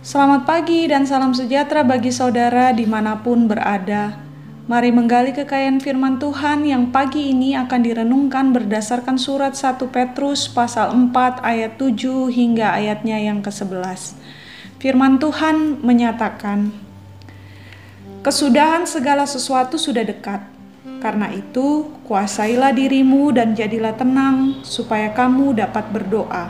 Selamat pagi dan salam sejahtera bagi saudara dimanapun berada. Mari menggali kekayaan firman Tuhan yang pagi ini akan direnungkan berdasarkan surat 1 Petrus pasal 4 ayat 7 hingga ayatnya yang ke-11. Firman Tuhan menyatakan, "Kesudahan segala sesuatu sudah dekat. Karena itu, kuasailah dirimu dan jadilah tenang supaya kamu dapat berdoa.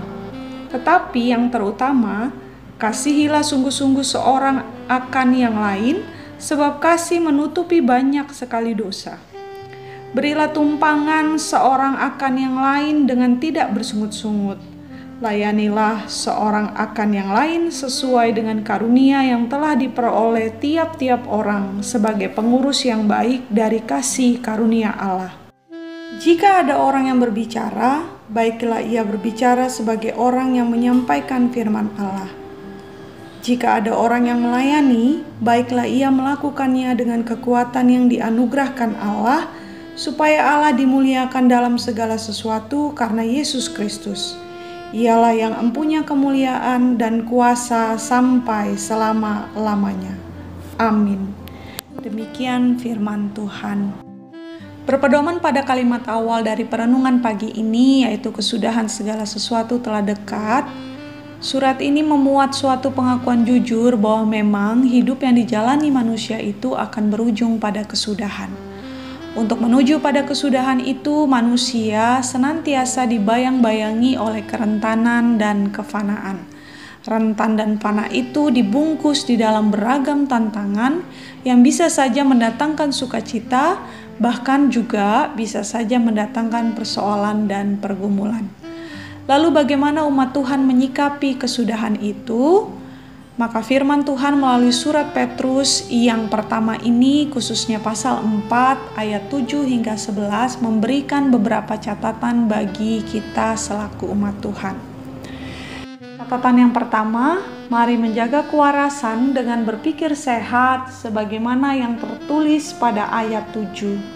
Tetapi yang terutama, kasihilah sungguh-sungguh seorang akan yang lain, sebab kasih menutupi banyak sekali dosa. Berilah tumpangan seorang akan yang lain dengan tidak bersungut-sungut. Layanilah seorang akan yang lain sesuai dengan karunia yang telah diperoleh tiap-tiap orang sebagai pengurus yang baik dari kasih karunia Allah. Jika ada orang yang berbicara, baiklah ia berbicara sebagai orang yang menyampaikan firman Allah. Jika ada orang yang melayani, baiklah ia melakukannya dengan kekuatan yang dianugerahkan Allah, supaya Allah dimuliakan dalam segala sesuatu karena Yesus Kristus. Ialah yang empunya kemuliaan dan kuasa sampai selama-lamanya. Amin." Demikian firman Tuhan. Berpedoman pada kalimat awal dari perenungan pagi ini, yaitu kesudahan segala sesuatu telah dekat. Surat ini memuat suatu pengakuan jujur bahwa memang hidup yang dijalani manusia itu akan berujung pada kesudahan. Untuk menuju pada kesudahan itu, manusia senantiasa dibayang-bayangi oleh kerentanan dan kefanaan. Rentan dan fana itu dibungkus di dalam beragam tantangan yang bisa saja mendatangkan sukacita, bahkan juga bisa saja mendatangkan persoalan dan pergumulan. Lalu bagaimana umat Tuhan menyikapi kesudahan itu? Maka firman Tuhan melalui surat Petrus yang pertama ini, khususnya pasal 4 ayat 7 hingga 11, memberikan beberapa catatan bagi kita selaku umat Tuhan. Catatan yang pertama, mari menjaga kewarasan dengan berpikir sehat sebagaimana yang tertulis pada ayat 7.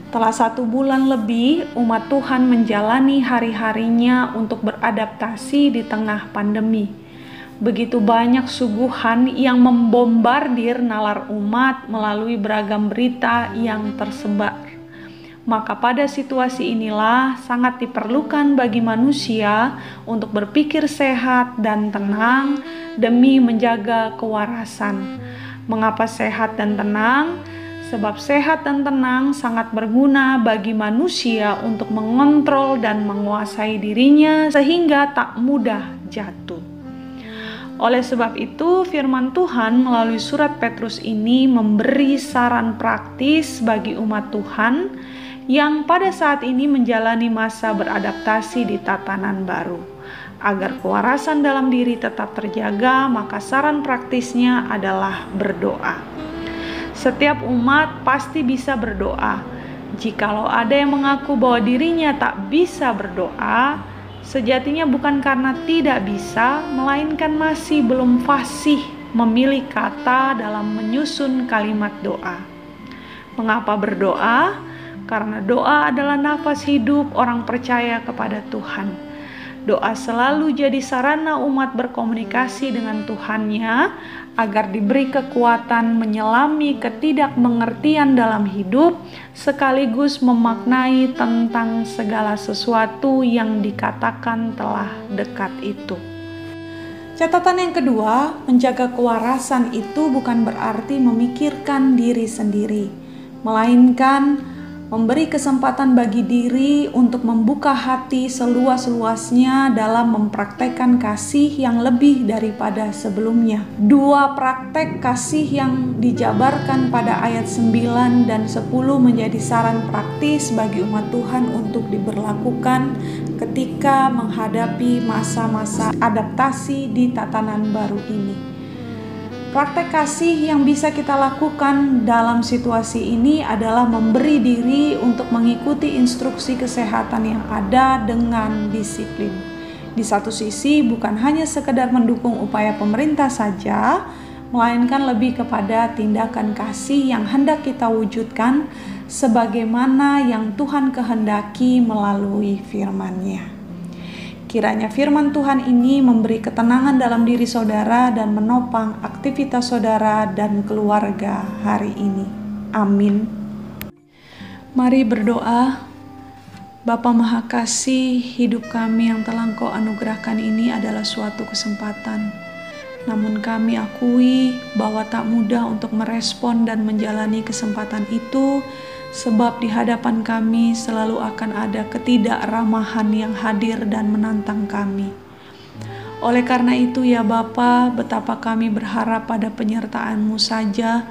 Telah 1 bulan lebih umat Tuhan menjalani hari-harinya untuk beradaptasi di tengah pandemi. Begitu banyak suguhan yang membombardir nalar umat melalui beragam berita yang tersebar. Maka pada situasi inilah sangat diperlukan bagi manusia untuk berpikir sehat dan tenang demi menjaga kewarasan. Mengapa sehat dan tenang? Sebab sehat dan tenang sangat berguna bagi manusia untuk mengontrol dan menguasai dirinya sehingga tak mudah jatuh. Oleh sebab itu, firman Tuhan melalui surat Petrus ini memberi saran praktis bagi umat Tuhan yang pada saat ini menjalani masa beradaptasi di tatanan baru. Agar kewarasan dalam diri tetap terjaga, maka saran praktisnya adalah berdoa. Setiap umat pasti bisa berdoa. Jikalau ada yang mengaku bahwa dirinya tak bisa berdoa, sejatinya bukan karena tidak bisa, melainkan masih belum fasih memilih kata dalam menyusun kalimat doa. Mengapa berdoa? Karena doa adalah nafas hidup orang percaya kepada Tuhan. Doa selalu jadi sarana umat berkomunikasi dengan Tuhannya agar diberi kekuatan menyelami ketidakmengertian dalam hidup sekaligus memaknai tentang segala sesuatu yang dikatakan telah dekat itu. Catatan yang kedua, menjaga kewarasan itu bukan berarti memikirkan diri sendiri, melainkan memberi kesempatan bagi diri untuk membuka hati seluas-luasnya dalam mempraktekkan kasih yang lebih daripada sebelumnya. Dua praktek kasih yang dijabarkan pada ayat 9 dan 10 menjadi saran praktis bagi umat Tuhan untuk diberlakukan ketika menghadapi masa-masa adaptasi di tatanan baru ini. Praktek kasih yang bisa kita lakukan dalam situasi ini adalah memberi diri untuk mengikuti instruksi kesehatan yang ada dengan disiplin. Di satu sisi bukan hanya sekedar mendukung upaya pemerintah saja, melainkan lebih kepada tindakan kasih yang hendak kita wujudkan sebagaimana yang Tuhan kehendaki melalui firman-Nya. Kiranya firman Tuhan ini memberi ketenangan dalam diri saudara dan menopang aktivitas saudara dan keluarga hari ini. Amin. Mari berdoa. Bapa Maha Kasih, hidup kami yang telah Engkau anugerahkan ini adalah suatu kesempatan. Namun kami akui bahwa tak mudah untuk merespon dan menjalani kesempatan itu, sebab di hadapan kami selalu akan ada ketidakramahan yang hadir dan menantang kami. Oleh karena itu ya Bapa, betapa kami berharap pada penyertaan-Mu saja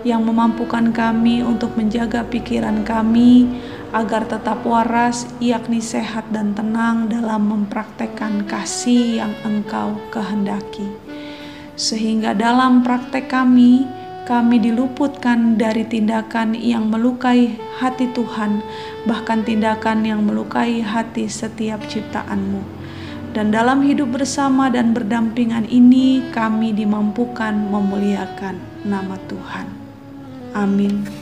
yang memampukan kami untuk menjaga pikiran kami agar tetap waras, yakni sehat dan tenang dalam mempraktekkan kasih yang Engkau kehendaki. Sehingga dalam praktek kami diluputkan dari tindakan yang melukai hati Tuhan, bahkan tindakan yang melukai hati setiap ciptaan-Mu. Dan dalam hidup bersama dan berdampingan ini, kami dimampukan memuliakan nama Tuhan. Amin.